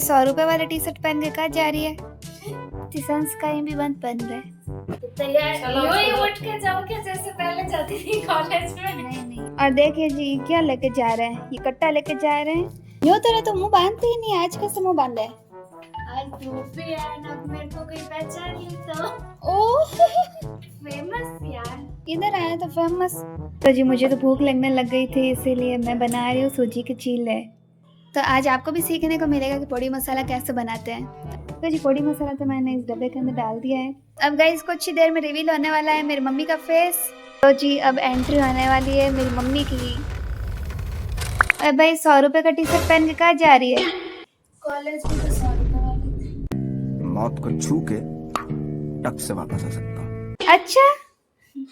100 रुपए वाला T shirt पहन के कहाँ जा रही है? संस्कार भी बंद पहन रहे। तो यार उठ के जाओगे जैसे पहले जाती थी कॉलेज में। नहीं। और देखिए जी क्या लेके जा रहे हैं, ये कट्टा लेके जा रहे हैं। यूँ तो मुंह बांधते ही नहीं, आज कैसे मुंह बांधे? आज धूप भी है ना, मेरे को कोई पहचान ली तो। ओह फेमस यार, इधर आया तो फेमस। तो जी मुझे तो भूख लगने लग गई थी, इसीलिए मैं बना रही हूँ सूजी के चीले। तो आज आपको भी सीखने को मिलेगा कि पोड़ी मसाला कैसे बनाते हैं। तो जी पोड़ी मसाला तो मैंने इस डब्बे के अंदर डाल दिया है। अब गाइस कुछ ही देर में रिवील होने वाला है मेरी मम्मी का फेस। तो जी अब एंट्री होने वाली है मेरी मम्मी की। अरे भाई 100 रुपए का टी शर्ट पहन के कहाँ जा रही है? कॉलेज में तो 100 रुपए वाले मौत को छू के टक से वापस आ सकता हूँ। अच्छा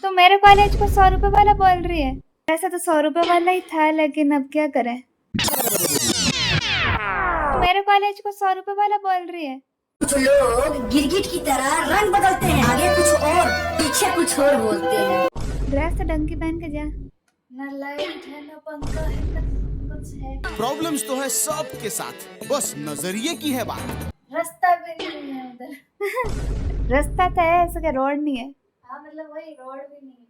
तो मेरे कॉलेज को 100 रुपए वाला बोल रही है। वैसे तो 100 रुपए वाला ही था, लेकिन अब क्या करें, मेरे कॉलेज को 100 रुपए वाला बोल रही है। कुछ लोग गिरगिट की तरह रंग बदलते हैं, आगे कुछ और पीछे कुछ और बोलते हैं। ड्रेस तो ढंग की पहन के जा। ना लाइट है ना पंखा है ना कुछ है। प्रॉब्लम्स तो है सबके साथ, बस नजरिए की है बात। रास्ता भी नहीं है उधर। रास्ता तो है, ऐसा क्या रोड नहीं है? हाँ मतलब वही रोड भी नहीं है।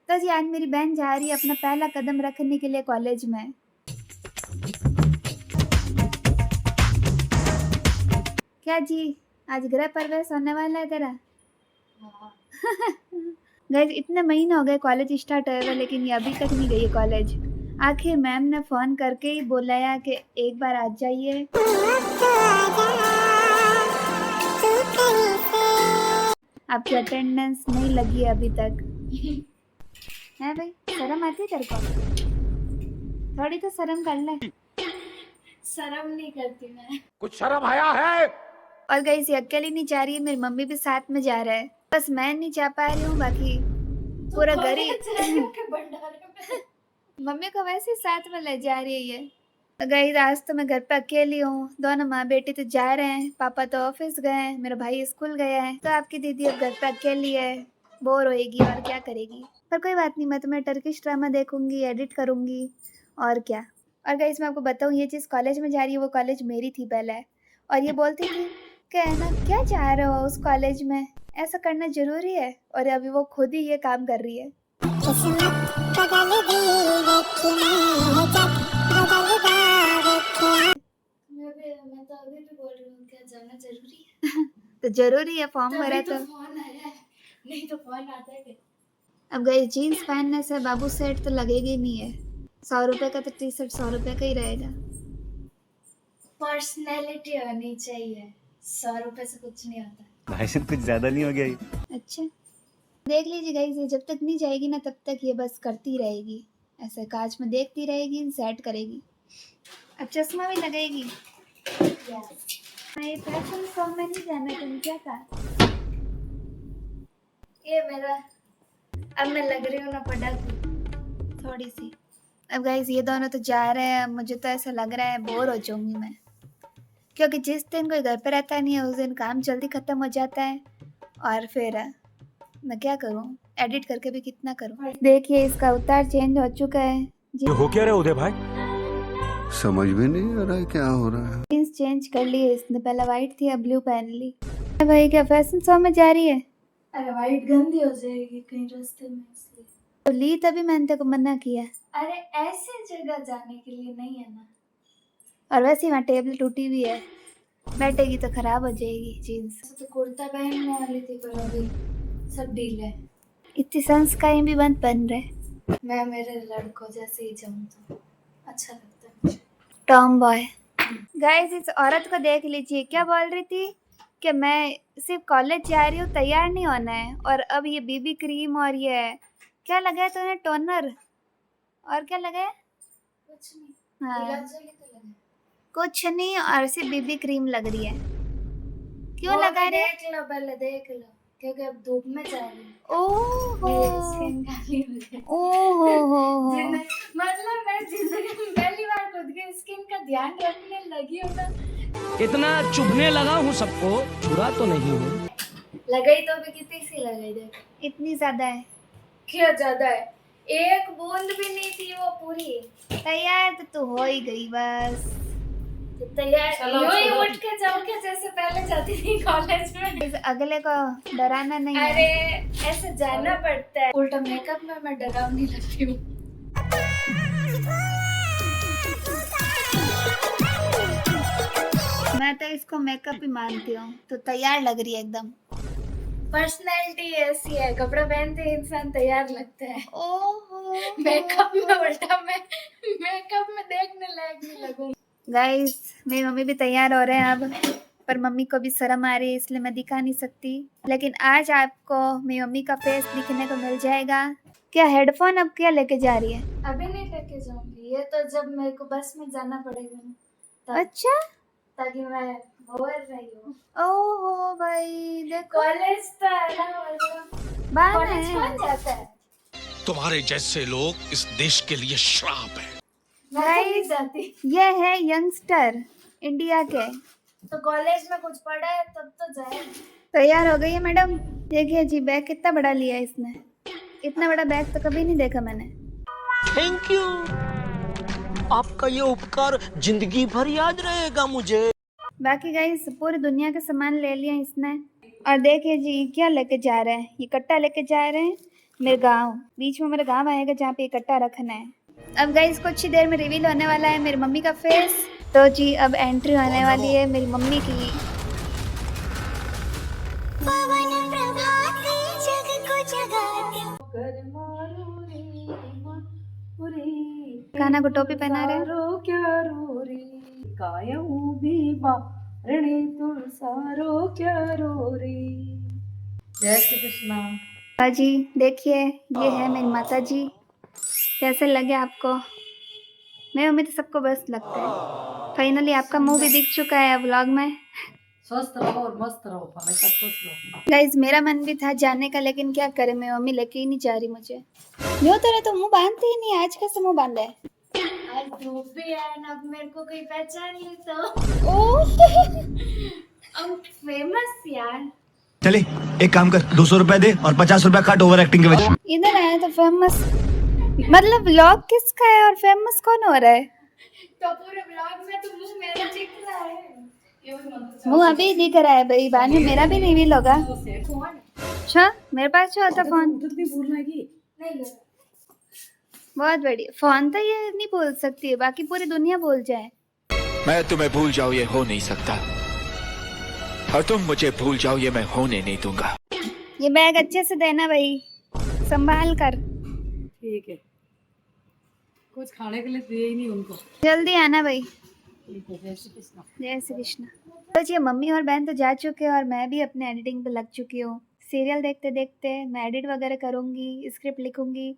तो जी आज मेरी बहन जा रही है अपना पहला कदम रखने के लिए कॉलेज में। क्या जी आज गृह प्रवेश होने वाला है तेरा? गाइस इतने महीने हो गए कॉलेज स्टार्ट हुए हुए, लेकिन ये अभी तक नहीं गई है कॉलेज। आखिर मैम ने फोन करके ही बुलाया कि एक बार आ जाइए। आपकी अटेंडेंस नहीं लगी है अभी तक। है भाई, शर्म आती है तेरे को? थोड़ी तो शर्म कर ले। शर्म नहीं करती मैं। कुछ शर्म आया है? और गाइस ये अकेली नहीं जा रही है, मेरी मम्मी भी साथ में जा रहा है। बस मैं नहीं जा पा रही हूँ, बाकी पूरा घर ही मम्मी को वैसे ही साथ में ले जा रही है ये। तो गाइस आज तो मैं घर पे अकेली हूँ, दोनों माँ बेटी तो जा रहे हैं, पापा तो ऑफिस गए हैं, मेरा भाई स्कूल गया है। तो आपकी दीदी अब घर पे अकेली है, बोर होएगी और क्या करेगी। पर कोई बात नहीं, मैं तुम्हें टर्किश ड्रामा देखूंगी, एडिट करूंगी और क्या। और गाइस मैं आपको बताऊँ, ये चीज़ कॉलेज में जा रही है, वो कॉलेज मेरी थी पहले। और ये बोलती थी कहना क्या चाह रहे हो उस कॉलेज में, ऐसा करना जरूरी है, और अभी वो खुद ही ये काम कर रही है। मैं तो अभी भी बोल रही हूँ क्या जाना जरूरी है। तो जरूरी है, फॉर्म भरा तो। फोन आया है, नहीं तो फोन आता है। अब गई जीन्स पहनने से बाबू सेट तो लगेगी नहीं है। 100 रुपए का तो टी शर्ट 100 रुपए का ही रहेगा। पर्सनैलिटी होनी चाहिए, 100 रुपए से कुछ नहीं होता। भाई कुछ ज्यादा नहीं हो गया ये? अच्छा देख लीजिए गाइस, ये जब तक नहीं जाएगी ना तब तक ये बस करती रहेगी, ऐसे कांच में देखती रहेगी, सेट करेगी। अब चश्मा भी लगेगी। ये फैशन शो में नहीं जाना, तुम क्या कहा? ये मेरा अब मैं लग रही हूँ ना पटाखी थोड़ी सी। अब गाइस ये दोनों तो जा रहे हैं, मुझे तो ऐसा लग रहा है बोर हो जाऊंगी मैं, क्योंकि जिस दिन कोई घर पे रहता नहीं है उस दिन काम जल्दी खत्म हो जाता है। और फिर मैं क्या करूं, एडिट करके भी कितना करूं। देखिए इसका अवतार चेंज हो चुका है जी। हो क्या रहा उदय भाई? समझ में नहीं आ रहा है क्या हो रहा है। जीन्स चेंज कर ली है इसने, पहले वाइट थी अब ब्लू पहन ली। भाई क्या फैशन शो में जा रही है? अरे वाइट गंदी हो जाएगी कहीं रास्ते में, इसलिए तो ली तभी मैंने तेरे को मना किया। अरे ऐसी जगह जाने के लिए नहीं है ना। और वैसे वहाँ टेबल टूटी हुई है, बैठेगी तो खराब हो जाएगी जीन्स। तो कुर्ता पहनने वाली थी पर अभी सब ढील है। इतनी संस्कार भी बंद बन रहे। मैं मेरे लड़कों जैसे ही जाऊँ तो अच्छा लगता है मुझे। Tom boy. गाइस इस औरत को देख लीजिए, क्या बोल रही थी कि मैं सिर्फ कॉलेज जा रही हूँ, तैयार नहीं होना है, और अब ये बीबी क्रीम और ये क्या लगा है तूने, टोनर और क्या लगा है? कुछ नहीं। हाँ गुलाब जल तो लगा। कुछ नहीं, और सिर्फ बीबी क्रीम लग रही है। क्यों वो लगा भी रही है? देख लो पहले, देख लो, क्योंकि अब धूप में जा रही हूँ। ओहो मेरी स्किन काली हो गई। ओहो मतलब मैं जिंदगी में पहली बार खुद की स्किन का ध्यान रखने लगी हूँ ना। इतना चुभने लगा हूँ सबको, छुरा तो नहीं हूँ। लगाई तो अभी कितनी सी लगाई, देख इतनी ज्यादा है? क्या ज्यादा है, एक बूंद भी नहीं थी वो पूरी। तैयार तो तू हो ही गई बस। तो तैयार यूं ही उठ में जाती थी कॉलेज में। इस अगले को डराना नहीं है। अरे ऐसे जाना पड़ता है। उल्टा मेकअप में मैं डरावनी लगती हूँ। मैं तो इसको मेकअप ही मानती हूँ। तो तैयार लग रही है एकदम। पर्सनैलिटी ऐसी है, कपड़ा पहनते ही इंसान तैयार लगता है। ओहो मेकअप में उल्टा मैं मेकअप में देखने लायक नहीं लगूंगी। गाइस, मेरी मम्मी भी तैयार हो रहे हैं अब, पर मम्मी को भी शर्म आ रही है इसलिए मैं दिखा नहीं सकती। लेकिन आज आपको मेरी मम्मी का फेस दिखने को मिल जाएगा। क्या हेडफोन अब क्या लेके जा रही है? अभी नहीं लेके जाऊंगी, ये तो जब मेरे को बस में जाना पड़ेगा ना तब, अच्छा, ताकि मैं बोर रही हूँ। ओहो भाई देखो, कॉलेज तो है ना, बात कॉलेज है। कौन जाता है? तुम्हारे जैसे लोग इस देश के लिए श्राप है। मैं तो नहीं जाती। ये है यंगस्टर इंडिया के। तो कॉलेज में कुछ पढ़ा है तब तो जाए। तैयार हो गई है मैडम? देखिए जी, बैग कितना बड़ा लिया है इसने। इतना बड़ा बैग तो कभी नहीं देखा मैंने। थैंक यू, आपका ये उपकार जिंदगी भर याद रहेगा मुझे। बाकी गाइस पूरी दुनिया के सामान ले लिया इसने। और देखिए जी क्या लेके जा रहे हैं, ये कट्टा लेके जा रहे हैं मेरे गांव। बीच में मेरा गांव आएगा जहाँ पे ये कट्टा रखना है। अब गाइस कुछ ही देर में रिवील होने वाला है मेरी मम्मी का फेस। तो जी अब एंट्री होने वाली है मेरी मम्मी की। काना को टोपी पहना रहे हैं। जय श्री कृष्णा। हाँ जी देखिए, ये है मेरी माता जी। कैसे लगे आपको? मेरी मम्मी तो सबको बस लगता है। फाइनली आपका मुंह भी दिख चुका है व्लॉग में। स्वस्थ रहो और मस्त रहो, हमेशा खुश रहो। गाइज मेरा मन भी था जाने का, लेकिन क्या करें, मेरी मम्मी लेके ही नहीं जा रही मुझे। यो तेरा तो मुंह बांधते ही नहीं, आज कैसे मुंह बांधा है? आज धूप भी है ना, अब मेरे को कोई पहचान ली तो। ओह हम फेमस यार। चले एक काम कर, 200 रुपए दे और 50 रुपए काट ओवर एक्टिंग के वजह। इधर आया तो फेमस, मतलब व्लॉग किसका है और फेमस कौन हो रहा है? तो पूरे ब्लॉग में तो मुंह मेरा दिख रहा है। ये भी मत मुंह अभी दिख रहा है भाई, बाद में मेरा भी रिवील होगा। फोन अच्छा मेरे पास जो होता फोन नहीं है। बहुत बढ़िया। फोन तो ये नहीं बोल सकती है, बाकी पूरी दुनिया बोल जाए। मैं तुम्हें भूल जाऊं ये हो नहीं सकता, और तुम मुझे भूल जाओ ये मैं होने नहीं दूंगा। ये बैग अच्छे से देना भाई, संभाल कर। ठीक है, कुछ खाने के लिए दिए ही नहीं उनको। जल्दी आना भाई। ठीक है, जय श्री कृष्ण। जय श्री कृष्ण। तो जी मम्मी और बहन तो जा चुके हैं और मैं भी अपने एडिटिंग पे लग चुकी हूँ। सीरियल देखते देखते मैं एडिट वगैरह करूँगी, स्क्रिप्ट लिखूँगी।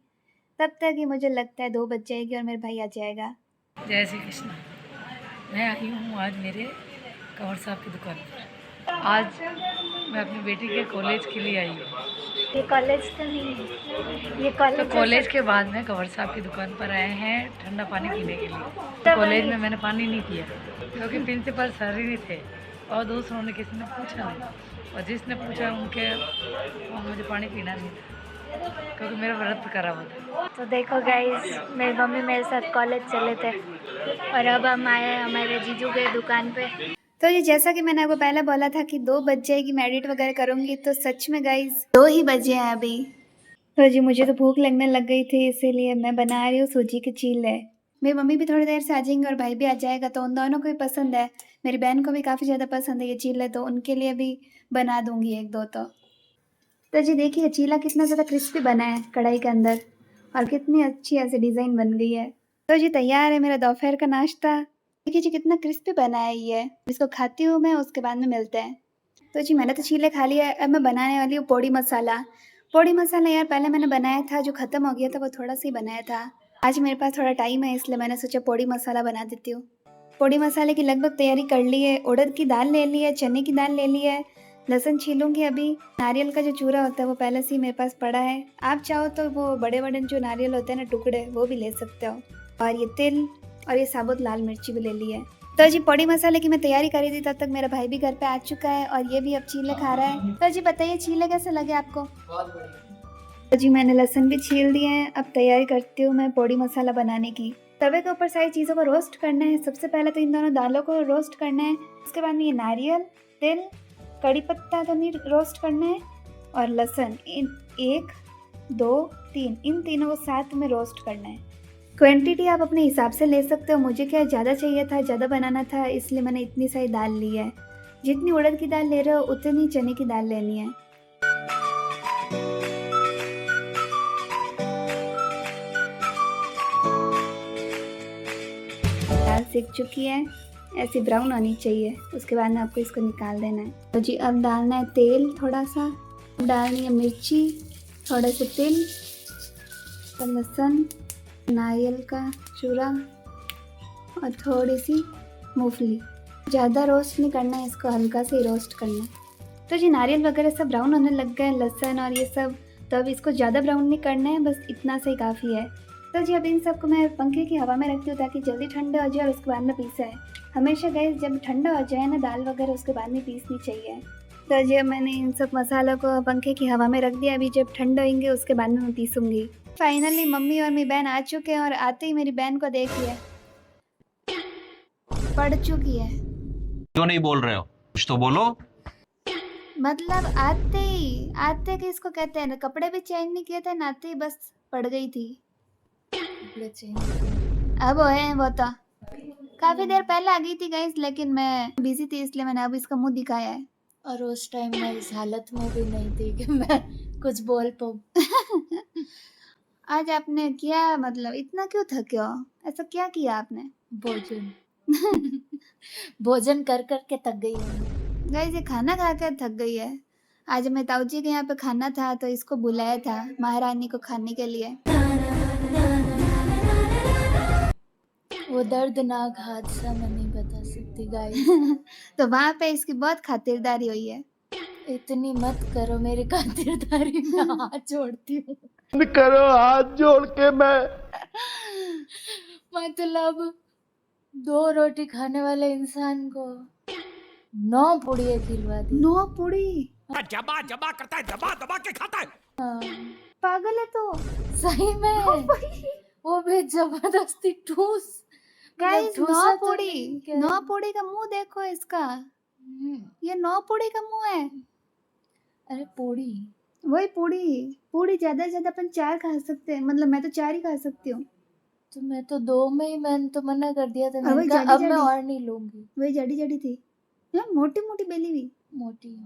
तब तक ही मुझे लगता है 2 बज जाएगी और मेरे भाई आ जाएगा। जय श्री कृष्ण। मैं आई हूँ आज मेरे कंवर साहब की दुकान पर। आज मैं अपनी बेटी के कॉलेज के लिए आई हूँ। ये कॉलेज तो नहीं है, ये तो कॉलेज के बाद में कंवर साहब की दुकान पर आए हैं ठंडा पानी पीने के लिए। कॉलेज में मैंने पानी नहीं पिया क्योंकि प्रिंसिपल सर ही नहीं थे और दूसरों ने किसी ने पूछा नहीं, और जिसने पूछा उनके मुझे पानी पीना नहीं था क्योंकि मेरा व्रत करा हुआ था। तो देखो गाइस, मेरी मम्मी मेरे साथ कॉलेज चले थे और अब हम आए हमारे जीजू के दुकान पे। तो ये जैसा कि मैंने आपको पहले बोला था कि 2 बज जाएगी, मैं एडिट वगैरह करूँगी, तो सच में गाइस 2 ही बजे हैं अभी। तो जी मुझे तो भूख लगने लग गई थी, इसीलिए मैं बना रही हूँ सूजी के चीले। मेरी मम्मी भी थोड़ी देर से आ जाएंगे और भाई भी आ जाएगा, तो उन दोनों को भी पसंद है। मेरी बहन को भी काफ़ी ज़्यादा पसंद है ये चीले, तो उनके लिए भी बना दूँगी 1-2। तो जी देखिए चीला कितना ज़्यादा क्रिस्पी बना है कढ़ाई के अंदर, और कितनी अच्छी ऐसे डिज़ाइन बन गई है। तो जी तैयार है मेरा दोपहर का नाश्ता। देखिए जी कितना क्रिस्पी बना है ये। इसको खाती हूँ मैं, उसके बाद में मिलते हैं। तो जी मैंने तो चीले खा लिया है, अब मैं बनाने वाली हूँ पोड़ी मसाला। पोड़ी मसाला यार पहले मैंने बनाया था, जो ख़त्म हो गया था वो थोड़ा सा ही बनाया था। आज मेरे पास थोड़ा टाइम है इसलिए मैंने सोचा पोड़ी मसाला बना देती हूँ। पोड़ी मसाले की लगभग तैयारी कर ली है। उड़द की दाल ले ली है, चने की दाल ले ली है, लहसुन छीलूंगी अभी। नारियल का जो चूरा होता है वो पहले से ही मेरे पास पड़ा है। आप चाहो तो वो बड़े बड़े जो नारियल होते हैं ना टुकड़े, वो भी ले सकते हो। और ये तिल और ये साबुत लाल मिर्ची भी ले ली है। तो जी पोड़ी मसाले की मैं तैयारी करी थी, तब तक मेरा भाई भी घर पे आ चुका है और ये भी अब चीले खा रहा है। तो जी बताइए चीले कैसे लगे आपको? बहुत बढ़िया। तो जी मैंने लहसुन भी छील दिए हैं। अब तैयारी करती हूँ मैं पोड़ी मसाला बनाने की। तवे के ऊपर सारी चीज़ों को रोस्ट करना है। सबसे पहले तो इन दोनों दालों को रोस्ट करना है, उसके बाद में ये नारियल, तिल कड़ी पत्ता तो नहीं रोस्ट करना है, और लहसुन, इन 1 2 3 इन तीनों को साथ में रोस्ट करना है। क्वांटिटी आप अपने हिसाब से ले सकते हो। मुझे क्या ज़्यादा चाहिए था, ज़्यादा बनाना था, इसलिए मैंने इतनी सारी दाल ली है। जितनी उड़द की दाल ले रहे हो उतनी चने की दाल लेनी है। दाल सीख चुकी है, ऐसी ब्राउन होनी चाहिए। उसके बाद में आपको इसको निकाल देना है। तो जी अब डालना है तेल थोड़ा सा, डालनी है मिर्ची, थोड़े से तिल, लहसुन, नारियल का चूरा और थोड़ी सी मूंगफली। ज़्यादा रोस्ट नहीं करना है इसको, हल्का से ही रोस्ट करना है। तो जी नारियल वगैरह सब ब्राउन होने लग गए, लहसुन और ये सब, तो अब इसको ज़्यादा ब्राउन नहीं करना है, बस इतना से ही काफ़ी है। तो जी अब इन सबको मैं पंखे की हवा में रखती हूँ ताकि जल्दी ठंडा हो जाए और उसके बाद में पीसा है। हमेशा गैस जब ठंडा हो जाए ना दाल वगैरह, उसके बाद में पीसनी चाहिए। तो जी अब मैंने इन सब मसालों को पंखे की हवा में रख दिया। अभी जब ठंडा होंगे उसके बाद में मैं पीसूँगी। फाइनली मम्मी और मेरी बहन आ चुके हैं और आते ही मेरी बहन को देखिए पड़ चुकी है। क्यों नहीं बोल रहे हो? कुछ तो बोलो। मतलब आते कि इसको कहते हैं ना, कपड़े भी चेंज नहीं किए थे, नाते ही बस पड़ गई थी। कपड़े चेंज अब है वो तो काफी देर पहले आ गई थी गाइस, लेकिन मैं बिजी थी इसलिए मैंने अब इसका मुंह दिखाया है। और उस टाइम मैं इस हालत में भी नहीं थी कि मैं कुछ बोल पाऊँ। आज आपने क्या मतलब इतना क्यों थके हो? ऐसा क्या किया आपने? भोजन भोजन कर कर के थक गई हूँ। गाइस ये खाना खा कर थक गई है। आज मैं ताऊजी के यहाँ पे खाना था तो इसको बुलाया था महारानी को खाने के लिए। वो दर्दनाक हादसा मैं नहीं बता सकती गाइस। तो वहाँ पे इसकी बहुत खातिरदारी हुई है। इतनी मत करो मेरी खातिरदारी, मैं हाथ जोड़ती हूँ। करो हाथ जोड़ के। मतलब 2 रोटी खाने वाले इंसान को 9 पुड़िया खिलवा दी। 9 पूड़ी? जबा जबा करता है, दबा दबा के खाता है। हाँ, पागल है तो। सही में वो भी जबरदस्ती ठूस। गाइस 9 ठूसा तो पूड़ी, नहीं क्या? 9 पूड़ी का मुंह देखो इसका, ये 9 पूड़ी का मुंह है। अरे पूड़ी, वही पूड़ी ज्यादा से ज्यादा अपन 4 खा सकते हैं, मतलब मैं तो 4 ही खा सकती हूँ। तो मैं तो 2 में ही, मैंने तो मना कर दिया था। वही मैंने कहा अब जाडी मैं जाडी। और नहीं लूंगी। वही जड़ी जड़ी थी यार, मोटी मोटी बेली हुई मोटी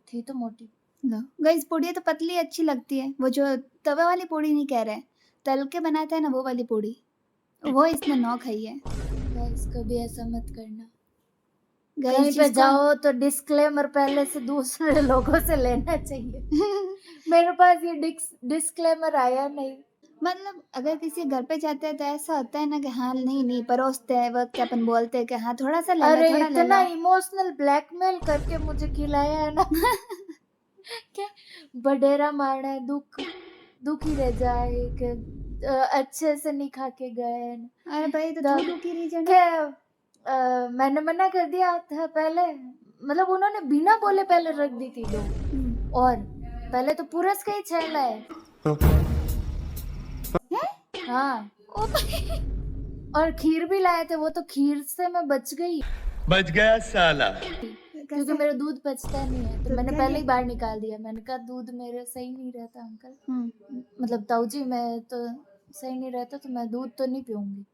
थी तो मोटी। गाइस पूड़ी तो पतली अच्छी लगती है, वो जो तवे वाली पूड़ी नहीं कह रहे, तल के बनाता है ना वो वाली पूड़ी, वो इसने 9 खाई है। गाइस कभी ऐसा मत करना। गाइस कहीं पे जाओ तो डिस्क्लेमर पहले से दूसरे लोगों से लेना चाहिए। मेरे पास ये डिस्क्लेमर आया नहीं। मतलब अगर किसी घर पे जाते हैं तो ऐसा होता है ना कि हाँ नहीं परोसते हैं वक्त अपन बोलते हैं कि हाँ थोड़ा सा ले लो, अरे थोड़ा ले इतना लो। इमोशनल ब्लैकमेल करके मुझे खिलाया है ना। क्या बडेरा मारना है, दुखी रह जाए कि अच्छे से नहीं खा के गए। अरे भाई तो द- थोड़ी की रीजन क्या मैंने मना कर दिया था पहले, मतलब उन्होंने बिना बोले पहले रख दी थी 2, और पहले तो पूरस का ही 6 लाए। हाँ और खीर भी लाए थे, वो तो खीर से मैं बच गई बच गया साला। क्योंकि मेरा दूध पचता नहीं है, तो मैंने पहले ही बाहर निकाल दिया। मैंने कहा दूध मेरे सही नहीं रहता अंकल, मतलब ताऊजी मैं तो सही नहीं रहता, तो मैं दूध तो नहीं पीऊंगी।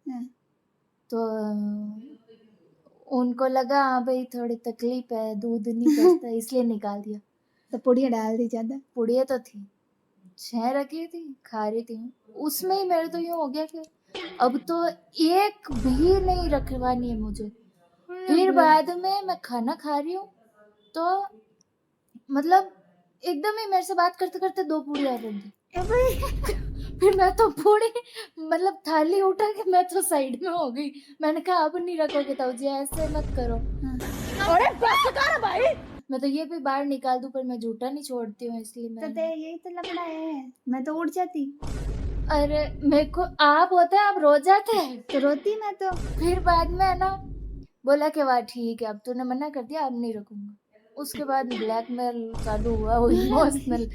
तो उनको लगा हाँ भाई थोड़ी तकलीफ है, दूध नहीं पचता, इसलिए निकाल दिया। तो पुड़िया डाल दी ज्यादा। पुड़िया तो थी 6 रखी थी, खा रही थी, उसमें ही मेरे तो यूँ हो गया कि अब तो एक भी नहीं रखवानी है मुझे। फिर बाद में मैं खाना खा रही हूँ तो मतलब एकदम ही मेरे से बात करते करते 2 पूड़ियाँ रख दी। फिर मैं तो पूरी मतलब थाली उठा के मैं तो साइड में हो गई। मैंने कहा अब नहीं रखोगे ताऊजी, ऐसे मत करो। अरे बस कर भाई, मैं तो ये भी बाहर निकाल दूं पर मैं झूठा नहीं छोड़ती हूँ, इसलिए तो मैं यही तो लफड़ा है, मैं तो उड़ जाती। अरे मेरे को आप होते हैं, आप रो जाते हैं। तो रोती मैं तो। फिर बाद में ना बोला कि वाह ठीक है, अब तूने मना कर दिया, अब नहीं रखूंगा। उसके बाद ब्लैकमेल चालू हुआ, वो इमोशनल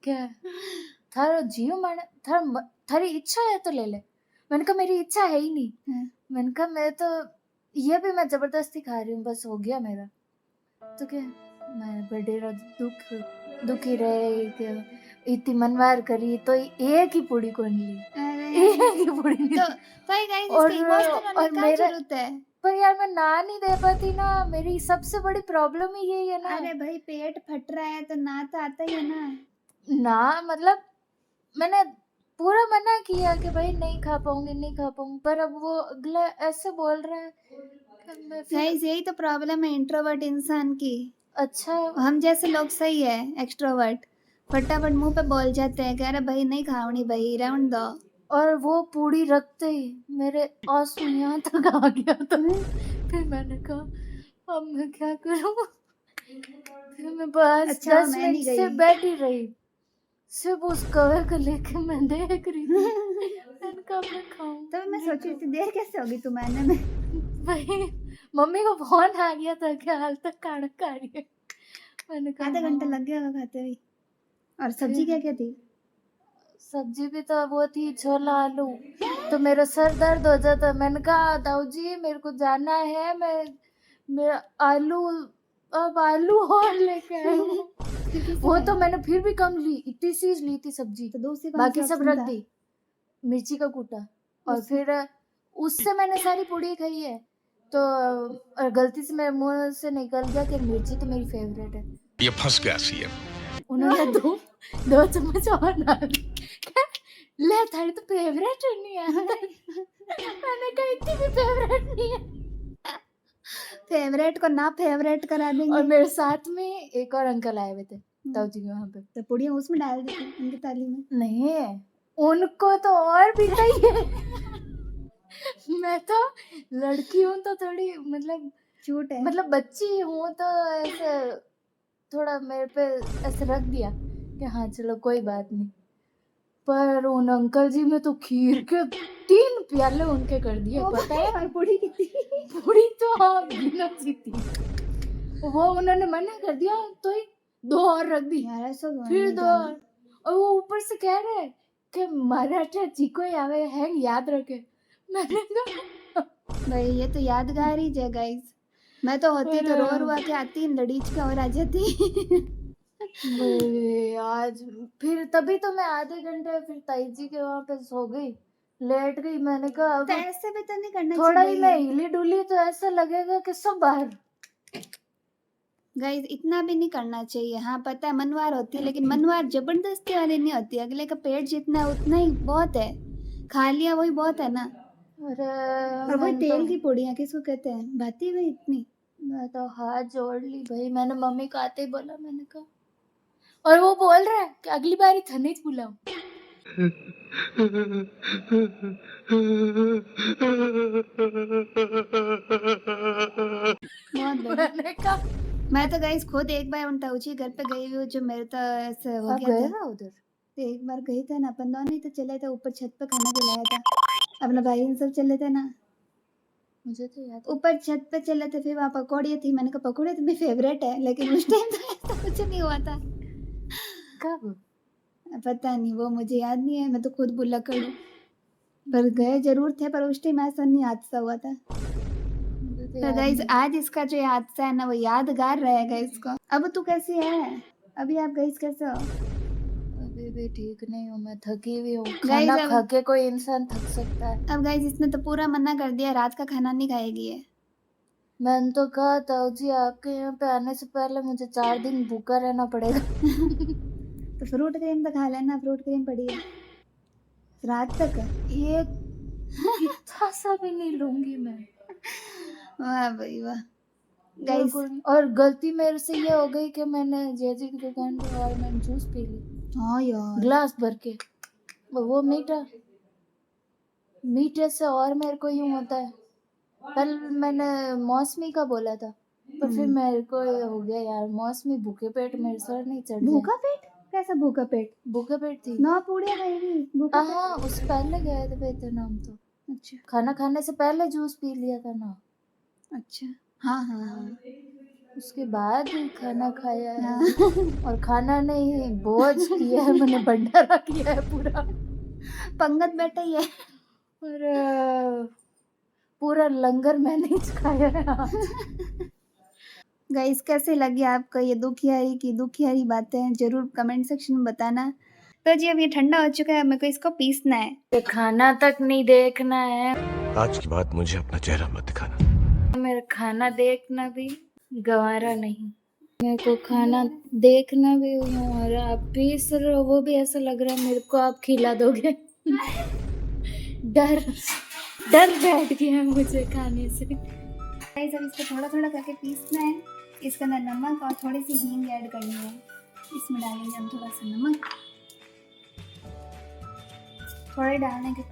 क्या थारा जियो माना थारी इच्छा है तो ले ले। मैंने कहा मेरी इच्छा है ही नहीं। मैंने कहा मैं तो ये भी मैं जबरदस्ती खा रही हूँ, बस हो गया मेरा। तो क्या मैं बड़ेरा दुखी रहे कि इतनी मनवार करी तो एक ही पूड़ी कौन ली, अरे एक ही पूड़ी ली। तो भाई गाइस और इसका इमोशनल होने और का मेरा जरूरत है। पर यार मैं ना नहीं दे पाती ना, मेरी सबसे बड़ी प्रॉब्लम ही यही है ना। अरे भाई पेट फट रहा है तो ना तो आता ही है ना। ना मतलब मैंने पूरा मना किया कि भाई नहीं खा पाऊंगी, पर अब वो अगला ऐसे बोल रहा है कि मैं फिर गाइस यही तो प्रॉब्लम है इंट्रोवर्ट इंसान की। अच्छा हम जैसे लोग सही है, एक्सट्रोवर्ट फटाफट मुंह पे बोल जाते हैं कि अरे भाई नहीं खावनी भाई रहने दो। और वो पूड़ी रखते ही मेरे आंसू यहाँ तक आ गया था। फिर मैंने कहा अब मैं क्या करूँ। फिर मैं बस अच्छा 10 मैं नहीं मिनट से गई। बैठी रही, सिर्फ उस कवर को लेके मैं देख रही थी। मैंने कहा मैं खाऊं। तभी मैं सोच रही थी देर कैसे होगी तुम आने में। भाई मम्मी को फोन आ गया था कि हाल तक खाना खा रही है। मैंने कहा आधा घंटा हाँ। लग गया होगा खाते हुए। और सब्जी क्या क्या थी? सब्जी भी तो वो थी छोला आलू। तो मेरा सर दर्द हो जाता। मैंने कहा दाऊ जी मेरे को जाना है, मेरा आलू अब आलू और लेके आए हो। वो तो मैंने फिर भी कम ली, इतनी सी ली थी सब्जी, तो दूसरी कौन बाकी सा सब option रख था? दी, मिर्ची का कूटा। और उससे- फिर उससे मैंने सारी पूड़ी खाई है। तो और गलती से मेरे मुंह से निकल गया कि मिर्ची तो मेरी फेवरेट है। ये फंस गया सीएम। उन्होंने दो चम्मच और डाल दी। ले थारी तो फेवरेट नहीं है। मैंने कहा इतनी भी फेवरेट नहीं है। फेवरेट को ना फेवरेट करा और देंगे। मेरे साथ में एक और अंकल आए हुए थे ताऊ जी के वहाँ पे। तो पुड़िया उसमें डाल दी थी उनकी थाली में। नहीं उनको तो और भी चाहिए। मैं तो लड़की हूँ तो थोड़ी मतलब झूठ है। मतलब बच्ची हूँ तो ऐसे थोड़ा मेरे पे ऐसे रख दिया कि हाँ चलो कोई बात नहीं। पर उन अंकल जी में तो खीर के 3 प्याले उनके कर दिए। पता है और पूड़ी कितनी? पूरी तो हाँ गिनत सी थी। वो उन्होंने मना कर दिया तो ही 2 और रख दी, यार ऐसा तो फिर नहीं 2 करना। और वो ऊपर से कह रहे हैं कि मराठा चीको आवे है याद रखे। मैंने कहा भाई ये तो यादगार ही है गाइस। मैं तो होती तो रो रुआ के आती लड़ीच के और आ जाती। भाई, आज फिर तभी तो मैं आधे घंटे फिर ताई जी के वहाँ पे सो गई, लेट गई। मैंने कहा अब तो ऐसे भी तो नहीं करना थोड़ा ही चाहिए। मैं हिली डुली तो ऐसा लगेगा कि सब बाहर। गाइस इतना भी नहीं करना चाहिए। हाँ पता है मनवार होती है लेकिन मनवार जबरदस्ती वाली नहीं होती। अगले का पेट जितना है उतना ही बहुत है, खा लिया वही बहुत है ना। अरे और वही मैंने तेल तो की पूड़ियाँ किसको कहते हैं, भाती हुई इतनी। मैं तो हाथ जोड़ ली भाई। मैंने मम्मी को आते ही बोला, मैंने कहा और वो बोल रहा है कि अगली बारी थने बुलाओ। बहुत बढ़िया। मैंने कहा मैं तो गाइस खुद एक बार उन ताऊजी घर पे गई हुई हूँ जो मेरे तो ऐसे हो आप गया गए था। ना उधर? तो एक बार गई थे ना अपन दोनों ही तो चले थे ऊपर छत पे खाना खिलाया था। अपना भाई इन सब चले थे ना मुझे तो याद है। ऊपर छत पे चले थे। फिर वहाँ पकौड़ियाँ थी। मैंने कहा पकौड़े तो मेरी फेवरेट है लेकिन उस टाइम तो ऐसा कुछ नहीं हुआ था। कब? पता नहीं वो मुझे याद नहीं है। मैं तो खुद बुला कर हूँ पर गए जरूर थे पर उस टाइम ऐसा नहीं हादसा हुआ था। मुझे तो तो याद गाइस नहीं। आज इसका जो हादसा है ना वो यादगार रहेगा इसको। अब तू कैसी है? अभी आप गाइस कैसे हो? अभी भी ठीक नहीं हूँ, मैं थकी हुई हूँ। Guys, खाना अब- खा के कोई इंसान थक सकता है। अब गाइस इसने तो पूरा मना कर दिया रात का खाना नहीं खाएगी है। मैंने तो कहा ताऊ जी आपके यहाँ पे आने से पहले मुझे 4 दिन भूखा रहना पड़ेगा। तो फ्रूट क्रीम तो खा लेना, फ्रूट क्रीम पड़ी है रात तक। ये इतना सा भी नहीं लूंगी मैं। वाह भाई वाह। गाइस और गलती मेरे से ये हो गई कि मैंने जेजी की दुकान पे और मैंने जूस पी ली हाँ यार ग्लास भर के। वो मीठे से और मेरे को यूं होता है। कल मैंने मौसमी का बोला था पर फिर मेरे को ये हो गया यार मौसमी भूखे पेट मेरे सर नहीं चढ़ जाए। भूखा पेट? कैसा भूखा पेट? भूखे पेट थी। 9 पूड़ियाँ खाएगी भूखा पेट? हाँ उस पहले गए थे वेतनाम तो अच्छा खाना खाने से पहले जूस पी लिया था ना। अच्छा हाँ हाँ हाँ उसके बाद ही खाना खाया है। हाँ। और खाना नहीं बोझ किया है मैंने, भंडारा किया है पूरा। पंगत बैठा ही है। और पूरा लंगर मैंने ही खाया है आज। गाइस कैसे लगी आपको ये दुखियारी बातें जरूर कमेंट सेक्शन में बताना। तो जी अब ये ठंडा हो चुका है, अब मेरे को इसको पीसना है। ये खाना तक नहीं देखना है, आज के बाद मुझे अपना चेहरा मत दिखाना। मेरा खाना देखना भी गवारा नहीं। मेरे को खाना देखना भी और आप पीस रहे हो, वो भी ऐसा लग रहा है मेरे को आप खिला दोगे। डर बैठ गया मुझे खाने से। गाइस अब इसको थोड़ा थोड़ा करके पीसना है। इसके अंदर नमक और थोड़ी सी हींग ऐड करनी है। इसमें डालेंगे हम थोड़ा सा नमक, थोड़े डालने के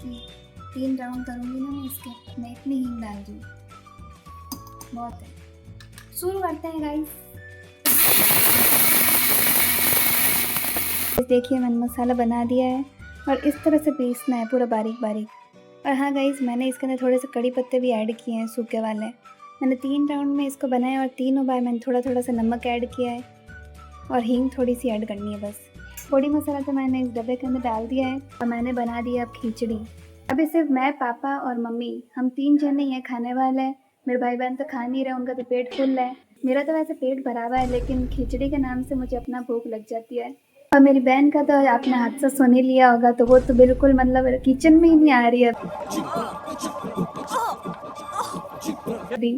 3 राउंड करूँगी ना मैं इतनी हींग डाल दूँ, बहुत है। शुरू करते हैं गाइस। देखिए मैंने मसाला बना दिया है और इस तरह से पीसना है पूरा बारीक बारीक। और हाँ गाइस मैंने इसके अंदर थोड़े से कड़ी पत्ते भी ऐड किए हैं, सूखे वाले। मैंने 3 राउंड में इसको बनाया और तीनों बार मैंने थोड़ा थोड़ा सा नमक ऐड किया है और हींग थोड़ी सी ऐड करनी है बस। पोड़ी मसाला तो मैंने इस डब्बे के अंदर डाल दिया है और मैंने बना दिया अब खिचड़ी। अभी सिर्फ मैं, पापा और मम्मी, हम 3 जने ही हैं खाने वाले हैं। मेरे भाई बहन तो खा नहीं रहे, उनका तो पेट फुल है। मेरा तो वैसे पेट भरा हुआ है, लेकिन खिचड़ी के नाम से मुझे अपना भूख लग जाती है। और मेरी बहन का तो आपने हाथ से सुन ही लिया होगा, तो वो तो बिल्कुल मतलब किचन में ही नहीं आ रही है अभी।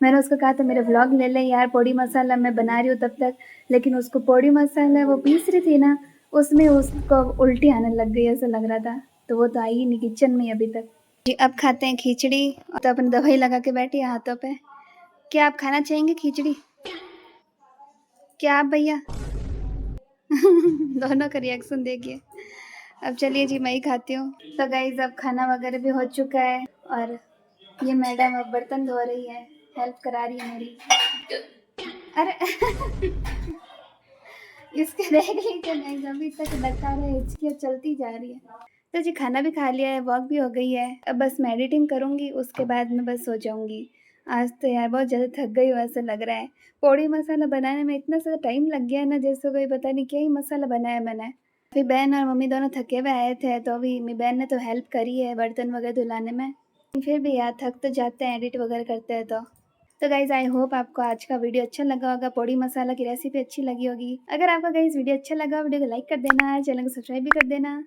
मैंने उसको कहा था मेरे व्लॉग ले ले यार, पोड़ी मसाला मैं बना रही हूँ तब तक, लेकिन उसको पोड़ी मसाला वो पीस रही थी ना, उसमें उसको उल्टी आने लग गई ऐसा लग रहा था, तो वो तो आई ही नहीं किचन में अभी तक। जी अब खाते हैं खिचड़ी। तो अपनी दवाई लगा के बैठी है हाथों पे। क्या आप खाना चाहेंगे खिचड़ी? क्या आप भैया? दोनों का रिएक्शन देखिए। अब चलिए जी मैं ही खाती हूँ। तो गाइस अब खाना वगैरह भी हो चुका है और ये मैडम अब बर्तन धो रही है, हेल्प करा रही है मेरी। अरे इसके देख लीजिए गाइस, अभी तक डकार है, हिचकियाँ चलती जा रही है। तो जी खाना भी खा लिया है, वॉक भी हो गई है। अब बस मैं एडिटिंग करूँगी, उसके बाद मैं बस सो जाऊँगी। आज तो यार बहुत ज़्यादा थक गई हूँ ऐसा लग रहा है। पोड़ी मसाला बनाने में इतना ज़्यादा टाइम लग गया ना, जैसे कोई पता नहीं क्या ही मसाला बनाया मैंने। फिर बहन और मम्मी दोनों थके हुए आए थे, तो अभी मेरी बहन ने तो हेल्प करी है बर्तन वगैरह धुलाने में। फिर भी यार थक तो जाते हैं एडिट वगैरह करते हैं तो गाइज़ आई होप आपको आज का वीडियो अच्छा लगा होगा, पोड़ी मसाला की रेसिपी अच्छी लगी होगी। अगर आपको गाइज़ वीडियो अच्छा लगा, वीडियो को लाइक कर देना, चैनल को सब्सक्राइब भी कर देना।